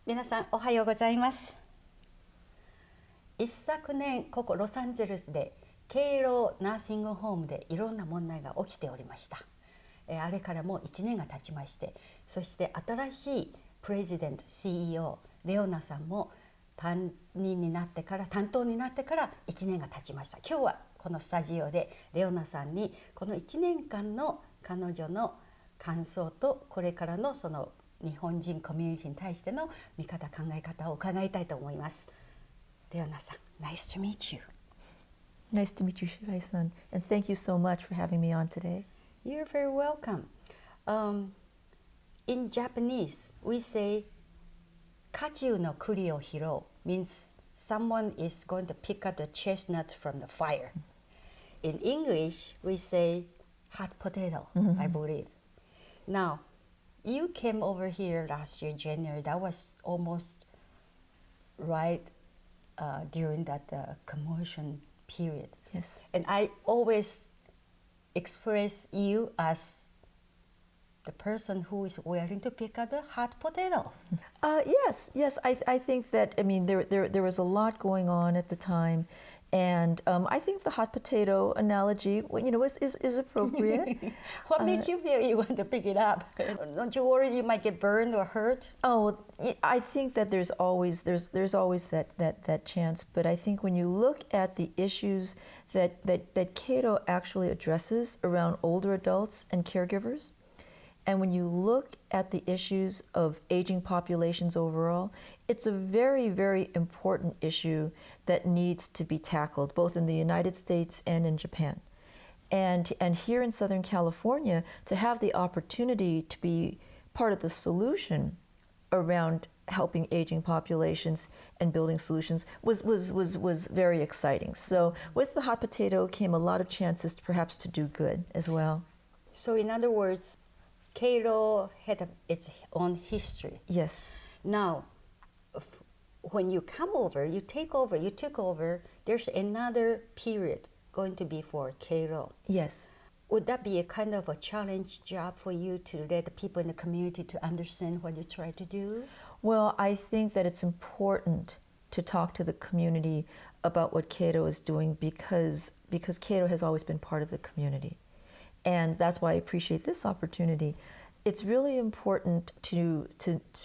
皆さんおはようございます。一昨年ここロサンゼルスで敬老ナーシングホームでいろんな問題が起きておりました。あれからもう1年が経ちまして、そして新しいプレジデント CEO レオナさんも担当になってから1年が経ちました。今日はこのスタジオでレオナさんにこの1年間の彼女の感想とこれからのその日本人コミュニティに対しての見方考え方を伺いたいと思います。レオナさん、Nice to meet you. Nice to meet you, Shirai-san, and thank you so much for having me on today. You're very welcome. In Japanese, we say 果樹の栗を拾う means someone is going to pick up the chestnuts from the fire. In English, we say hot potato, I believe. Now, you came over here last year, January. That was almost right during that commotion period. Yes. And I always express you as the person who is willing to pick up the hot potato. Yes. I think that, there was a lot going on at the time. And I think the hot potato analogy, is appropriate. What makes you feel you want to pick it up? Don't you worry you might get burned or hurt? Oh, I think that there's always that chance. But I think when you look at the issues that Cato actually addresses around older adults and caregivers, and when you look at the issues of aging populations overall, it's a very, very important issue that needs to be tackled, both in the United States and in Japan. And here in Southern California, to have the opportunity to be part of the solution around helping aging populations and building solutions was very exciting. So with the hot potato came a lot of chances perhaps to do good as well. So in other words, Cato had its own history. Yes. Now, when you come over, you took over, there's another period going to be for Cato. Yes. Would that be a kind of a challenge job for you to let the people in the community to understand what you try to do? Well, I think that it's important to talk to the community about what Cato is doing because Cato has always been part of the community. And that's why I appreciate this opportunity. It's really important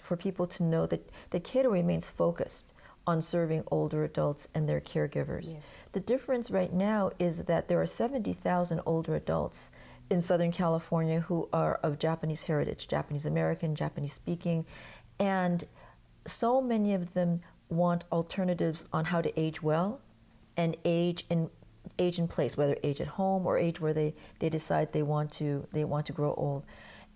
for people to know that Cato remains focused on serving older adults and their caregivers. Yes. The difference right now is that there are 70,000 older adults in Southern California who are of Japanese heritage, Japanese American, Japanese speaking, and so many of them want alternatives on how to age well and age in place, whether age at home or age where they decide they want to grow old.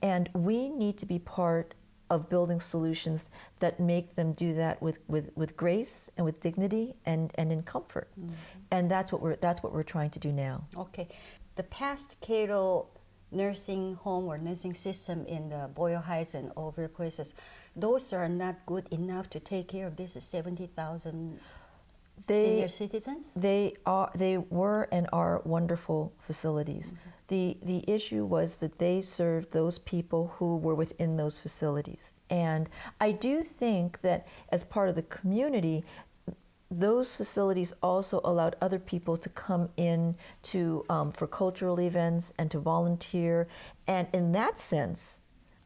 And we need to be part of building solutions that make them do that with grace and with dignity and in comfort. Mm-hmm. And that's what we're trying to do now. Okay. The past Cato nursing home or nursing system in the Boyle Heights and other places, those are not good enough to take care of this 70,000 senior citizens? They were and are wonderful facilities. Mm-hmm. The issue was that they served those people who were within those facilities. And I do think that as part of the community, those facilities also allowed other people to come in to for cultural events and to volunteer. And in that sense,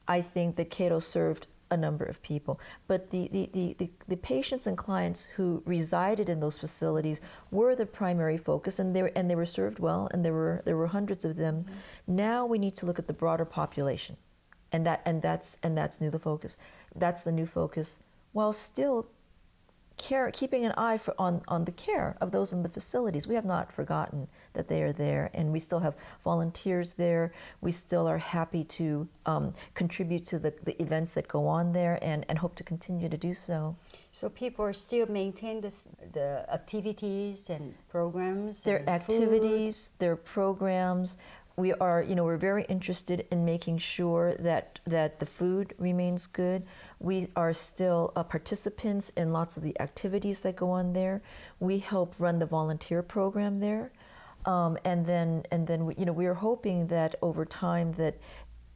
I think that Cato served a number of people, but the patients and clients who resided in those facilities were the primary focus, and they were served well, and there were hundreds of them. Mm-hmm. Now we need to look at the broader population, and that's new the focus. That's the new focus, while still keeping an eye on the care of those in the facilities. We have not forgotten that they are there, and we still have volunteers there. We still are happy to contribute to the events that go on there, and hope to continue to do so. So people are still maintain the activities and programs. Their activities, their programs. We're very interested in making sure that the food remains good. We are still participants in lots of the activities that go on there. We help run the volunteer program there, and then we are hoping that over time that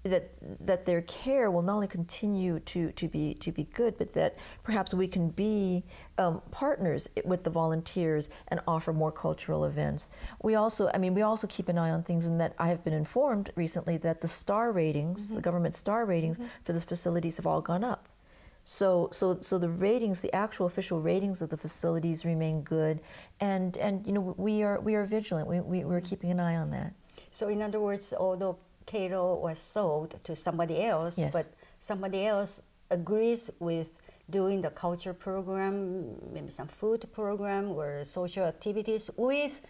that their care will not only continue to be good, but that perhaps we can be partners with the volunteers and offer more cultural events. We also keep an eye on things, in that I have been informed recently that the star ratings, the government star ratings for the facilities have all gone up. So the ratings, the actual official ratings of the facilities remain good, and we are vigilant. We're keeping an eye on that. So in other words, although Cato was sold to somebody else, Yes. but somebody else agrees with doing the culture program, maybe some food program or social activities with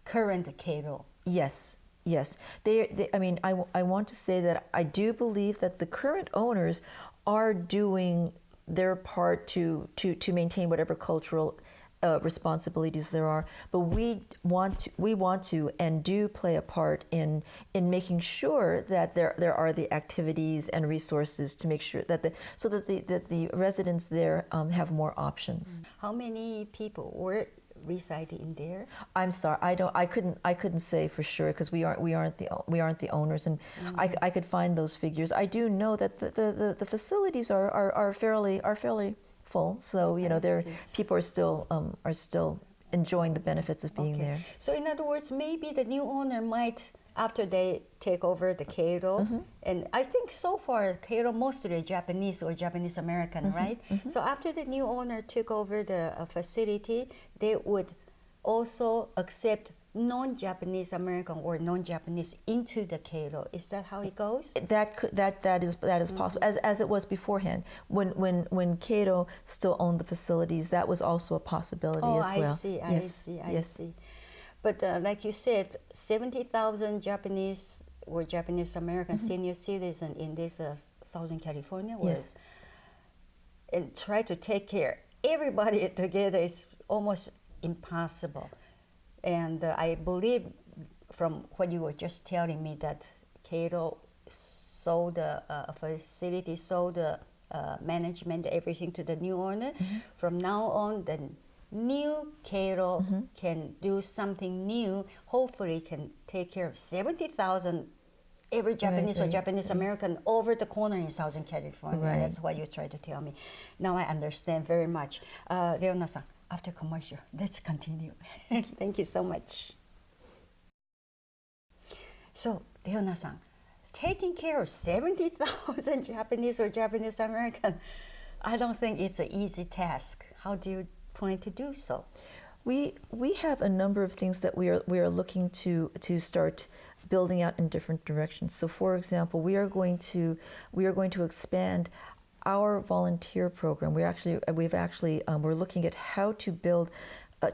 current Cato. Yes, yes. I want to say that I do believe that the current owners are doing their part to maintain whatever cultural responsibilities there are, but we want to and do play a part in making sure that there are the activities and resources to make sure that the residents there have more options. How many people were residing in there? I'm sorry, I couldn't say for sure, because we aren't the owners, and I could find those figures. I do know that the facilities are fairly full, so people are still enjoying the benefits of being there. So in other words, maybe the new owner might, after they take over the Cato, and I think so far Cato mostly Japanese or Japanese American, right? So after the new owner took over the facility, they would also accept non-Japanese American or non-Japanese into the Cato. Is that how it goes? That is possible, as it was beforehand. When Cato still owned the facilities, that was also a possibility as well. I see. But like you said, 70,000 Japanese or Japanese American senior citizens in this Southern California, Yes. And try to take care everybody together is almost impossible. And I believe from what you were just telling me that Cato sold the facility, sold the management, everything to the new owner. From now on, the new Cato can do something new, hopefully can take care of 70,000 every Japanese or Japanese American over the corner in Southern California. Right. That's what you try to tell me. Now I understand very much. Leona-san, after commercial, let's continue. Thank you so much. So, Leona-san, taking care of 70,000 Japanese or Japanese American, I don't think it's an easy task. How do you plan to do so? We have a number of things that we are looking to start building out in different directions. So, for example, we're going to expand our volunteer program. We're looking at how to build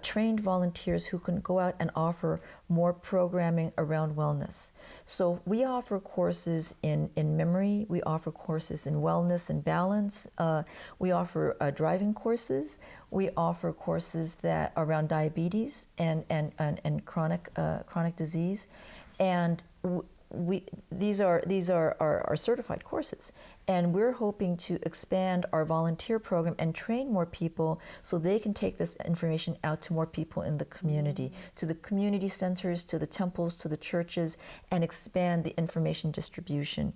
trained volunteers who can go out and offer more programming around wellness. So we offer courses in memory, we offer courses in wellness and balance, we offer driving courses, we offer courses that around diabetes and chronic disease, and these are certified courses, and we're hoping to expand our volunteer program and train more people so they can take this information out to more people in the community, to the community centers, to the temples, to the churches, and expand the information distribution.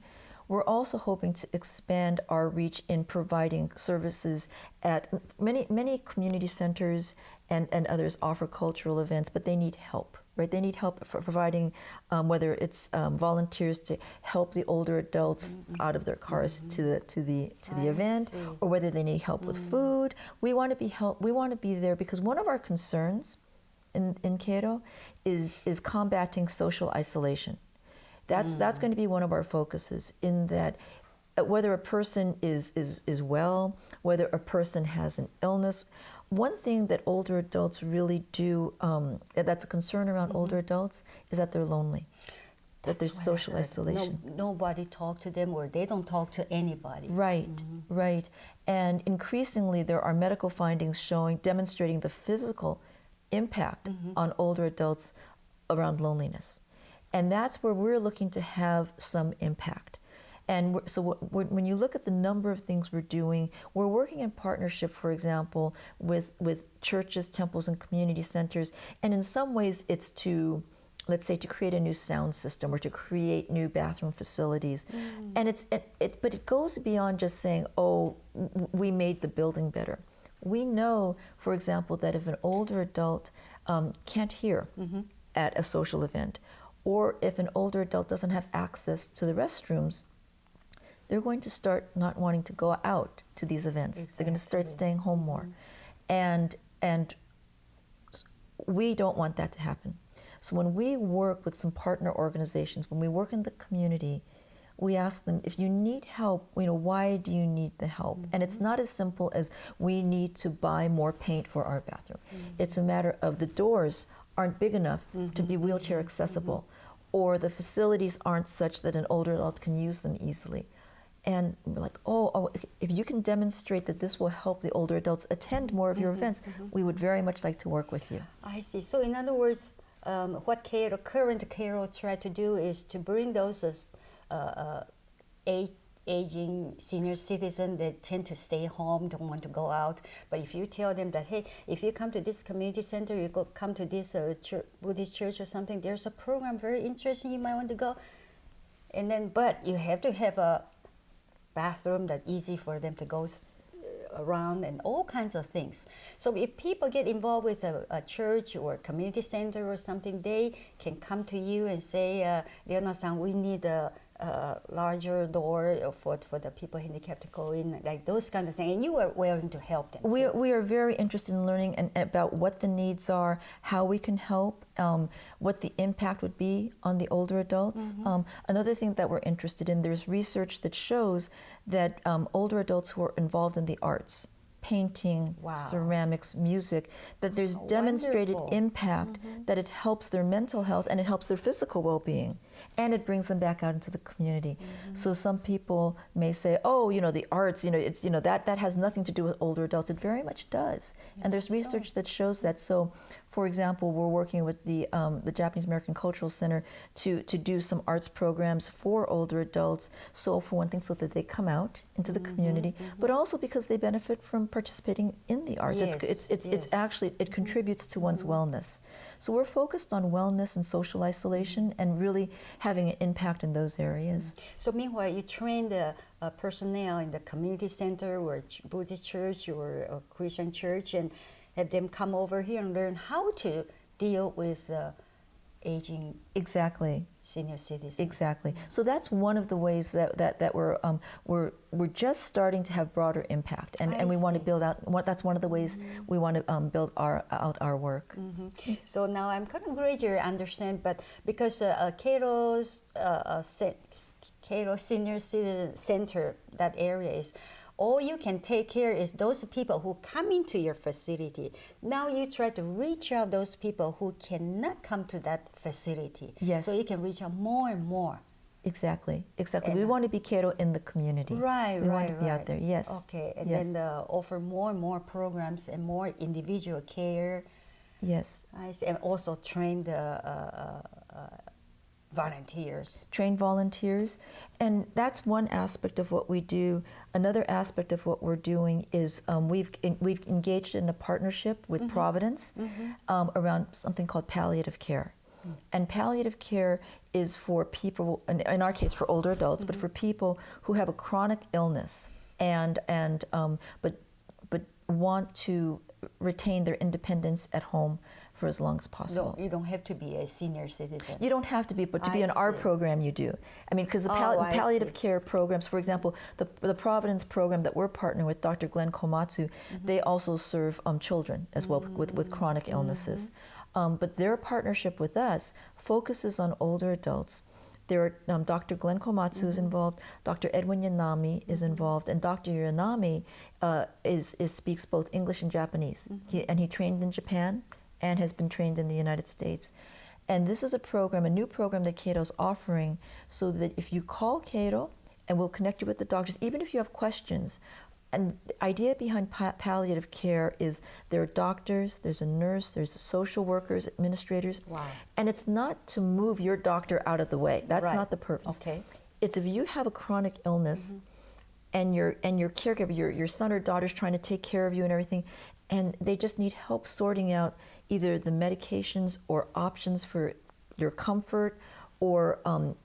We're also hoping to expand our reach in providing services at many community centers, and others offer cultural events, but they need help. Right, they need help for providing, whether it's volunteers to help the older adults out of their cars to the event, or whether they need help with food. We want to be there because one of our concerns in Cato is combating social isolation. That's going to be one of our focuses, in that whether a person is well, whether a person has an illness. One thing that older adults really do, that's a concern around older adults, is that they're lonely, that there's social isolation. Nobody talk to them, or they don't talk to anybody. Right, right. And increasingly there are medical findings demonstrating the physical impact on older adults around loneliness. And that's where we're looking to have some impact. And so when you look at the number of things we're doing, we're working in partnership, for example, with churches, temples, and community centers. And in some ways, it's to let's say to create a new sound system or to create new bathroom facilities. And but it goes beyond just saying, oh, we made the building better. We know, for example, that if an older adult can't hear at a social event, or if an older adult doesn't have access to the restrooms, they're going to start not wanting to go out to these events. Exactly. They're going to start staying home more. And we don't want that to happen. So when we work with some partner organizations, when we work in the community, we ask them, if you need help, why do you need the help? And it's not as simple as we need to buy more paint for our bathroom. It's a matter of the doors aren't big enough to be wheelchair accessible, or the facilities aren't such that an older adult can use them easily. And we're like, oh, if you can demonstrate that this will help the older adults attend more of your events, we would very much like to work with you. I see. So in other words, what current Cairo try to do is to bring those aging senior citizens that tend to stay home, don't want to go out. But if you tell them that, hey, if you come to this community center, you come to this Buddhist church or something, there's a program very interesting, you might want to go. And then, but you have to have a bathroom that's easy for them to go around and all kinds of things. So if people get involved with a church or a community center or something, they can come to you and say, Leona-san, we need a larger door for the people handicapped to go in, like those kind of things. And you are willing to help them. We are very interested in learning about what the needs are, how we can help, what the impact would be on the older adults. Another thing that we're interested in, there's research that shows that older adults who are involved in the arts, painting, ceramics, music, that there's demonstrated impact, that it helps their mental health and it helps their physical well-being, and it brings them back out into the community. So some people may say, oh, the arts, it's, that has nothing to do with older adults. It very much does. And there's research that shows that. So, for example, we're working with the Japanese American Cultural Center to do some arts programs for older adults. So for one thing, so that they come out into the community, but also because they benefit from participating in the arts. It's actually, it contributes to one's wellness. So we're focused on wellness and social isolation and really having an impact in those areas. So meanwhile, you train the personnel in the community center or Buddhist church or a Christian church and have them come over here and learn how to deal with aging senior citizens. Exactly. So that's one of the ways that we're just starting to have broader impact, and we want to build out. That's one of the ways we want to build out our work. So now I'm kind of glad you understand, but because Cairo Senior Citizen Center, that area is. All you can take care is those people who come into your facility. Now you try to reach out those people who cannot come to that facility. Yes. So you can reach out more and more. Exactly. And we want to be Cairo in the community. Right. We want to be out there, yes. Okay, and then offer more and more programs and more individual care. Yes. I see. And also train the volunteers. Train volunteers. And that's one aspect of what we do. Another aspect of what we're doing is we've engaged in a partnership with Providence around something called palliative care. And palliative care is for people, in our case for older adults, but for people who have a chronic illness and but want to retain their independence at home for as long as possible. No, you don't have to be a senior citizen. You don't have to be, but to be in our program, you do. I mean, because the palliative care programs, for example, the Providence program that we're partnering with, Dr. Glenn Komatsu, they also serve children as well with chronic illnesses. But their partnership with us focuses on older adults. There are Dr. Glenn Komatsu is involved, Dr. Edwin Yanami is involved, and Dr. Yanami speaks both English and Japanese. He trained in Japan and has been trained in the United States. And this is a new program that Cato's offering, so that if you call Cato, and we'll connect you with the doctors, even if you have questions. And the idea behind palliative care is there are doctors, there's a nurse, there's social workers, administrators. Wow. And it's not to move your doctor out of the way. That's not the purpose. Okay. It's if you have a chronic illness and your caregiver, your son or daughter's trying to take care of you and everything, and they just need help sorting out either the medications or options for your comfort, or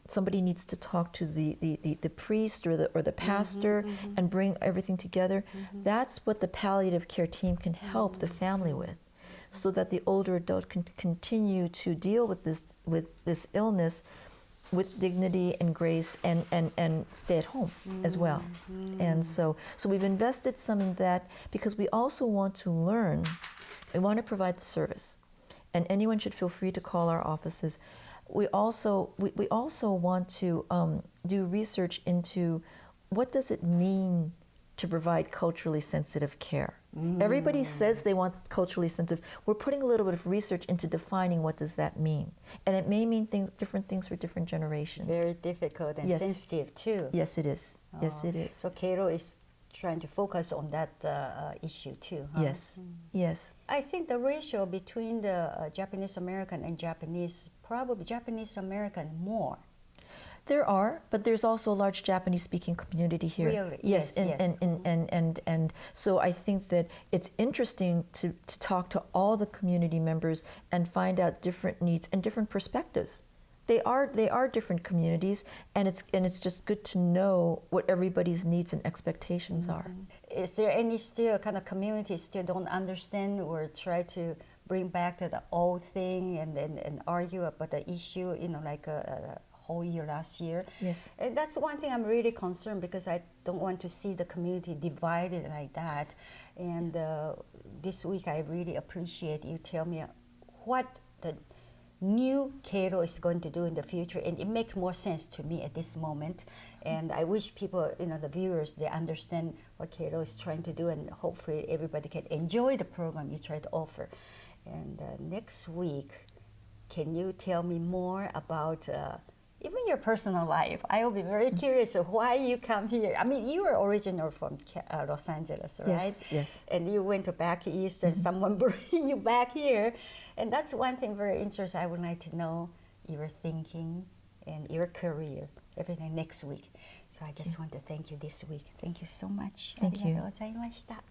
somebody needs to talk to the priest or the pastor and bring everything together. That's what the palliative care team can help the family with, so that the older adult can continue to deal with this illness with dignity and grace, and stay at home as well. And so we've invested some in that, because we also want to learn. We want to provide the service, and anyone should feel free to call our offices. We also want to do research into what does it mean to provide culturally sensitive care. Everybody says they want culturally sensitive. We're putting a little bit of research into defining what does that mean, and it may mean different things for different generations. Very difficult and sensitive too. Yes, it is. Yes, it is. So Keiro is trying to focus on that issue too. Huh? Yes, yes. I think the ratio between the Japanese American and Japanese, probably Japanese American more. There are, but there's also a large Japanese-speaking community here. Really? Yes, and so I think that it's interesting to talk to all the community members and find out different needs and different perspectives. They are different communities, and it's just good to know what everybody's needs and expectations are. Is there any still kind of community still don't understand or try to bring back to the old thing and argue about the issue, like a whole year last year? Yes. And that's one thing I'm really concerned, because I don't want to see the community divided like that. And this week I really appreciate you tell me what the new Keiro is going to do in the future, and it makes more sense to me at this moment. And I wish people, the viewers, they understand what Keiro is trying to do, and hopefully everybody can enjoy the program you try to offer. And next week, can you tell me more about even your personal life? I will be very curious of why you come here. I mean, you are original from Los Angeles, right? Yes, yes. And you went back east, and someone bring you back here. And that's one thing very interesting. I would like to know your thinking and your career, everything next week. So I just want to thank you this week. Thank you so much. Thank you. ありがとうございました。